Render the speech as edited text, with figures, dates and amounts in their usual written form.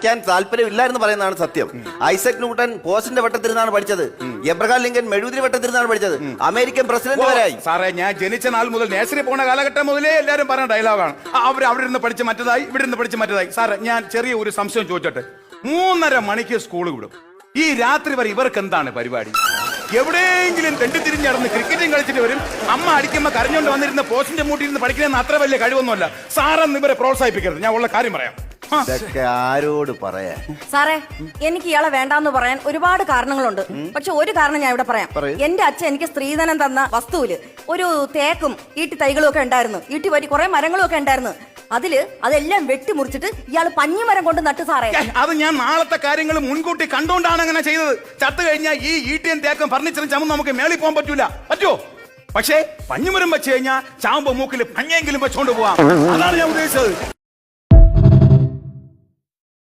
പഠിക്കാൻ താല്പര്യമില്ലായിരുന്നു പറയുന്നതാണ് സത്യം. ഐസക് ന്യൂട്ടൺ പോസ്റ്റിന്റെ വട്ടത്തിരുന്നാണ് പഠിച്ചത്. എബ്രഹാം ലിങ്കൻ മെഴുകുതിരി വട്ടത്തിരുന്നാണ് പഠിച്ചത്. അമേരിക്കൻ പ്രസിഡന്റ് വരായി. സാറേ, ഞാൻ ജനിച്ച നാൾ മുതൽ നേഴ്സറി പോണ കാലഘട്ടം മുതലേ എല്ലാവരും പറഞ്ഞ ഡയലോഗാണ്. അവിടെ ഇരുന്ന് പഠിച്ച് മറ്റേതായി, ഇവിടെ ഇരുന്ന് പഠിച്ച് മറ്റേതായി. സാറേ, ഞാൻ ചെറിയ ഒരു സംശയം ചോദിച്ചോട്ടെ. 3:30 മണിക്ക് സ്കൂൾ വിടും. ഈ രാത്രി വരെ ഇവർക്ക് എന്താണ് പരിപാടി? എവിടെയെങ്കിലും തെണ്ടിത്തിരിഞ്ഞിടന്ന് ക്രിക്കറ്റും കളിച്ചിട്ട് വരും. അമ്മ അടിക്കുമ്പോ കരഞ്ഞോണ്ട് വന്നിരുന്ന പോസ്റ്റിന്റെ മൂട്ടിയിരുന്ന് പഠിക്കണമെന്ന് അത്ര വലിയ കഴിവൊന്നുമല്ല. സാറെന്ന് ഇവരെ പ്രോത്സാഹിപ്പിക്കരുത്. ഞാൻ ഉള്ള കാര്യം പറയാം. ഇതൊക്കെ ആരോട് പറയാ? സാറേ, എനിക്ക് ഇയാളെ വേണ്ടാന്ന് പറയാൻ ഒരുപാട് കാരണങ്ങളുണ്ട്. പക്ഷെ ഒരു കാരണം ഞാൻ ഇവിടെ പറയാം. എന്റെ അച്ഛൻ എനിക്ക് സ്ത്രീധനം തന്ന വസ്തുവില് ഒരു തേക്കും ഈട്ടി തൈകളും ഒക്കെ ഉണ്ടായിരുന്നു. ഈട്ടി വരി കുറെ മരങ്ങളും ഒക്കെ ഉണ്ടായിരുന്നു. അതെല്ലാം വെട്ടിമുറിച്ചിട്ട് ഇയാൾ പഞ്ഞിമരം കൊണ്ട് നട്ടു സാറേ. അത് ഞാൻ നാളത്തെ കാര്യങ്ങൾ മുൻകൂട്ടി കണ്ടുകൊണ്ടാണ് അങ്ങനെ ചെയ്തത്. ചത്തു കഴിഞ്ഞാൽ ഈ ഈട്ടിയും തേക്കും ഫർണിച്ചറും ചമ്മ നമുക്ക് മേളിൽ പോകാൻ പറ്റുമോ? പക്ഷേ പഞ്ഞിമരം വെച്ച് കഴിഞ്ഞാൽ ചാമ്പോ മൂക്കിൽ പഞ്ഞെങ്കിലും വെച്ചോണ്ട് പോവാം. അതാണ് ഞാൻ ഉദ്ദേശിച്ചത്.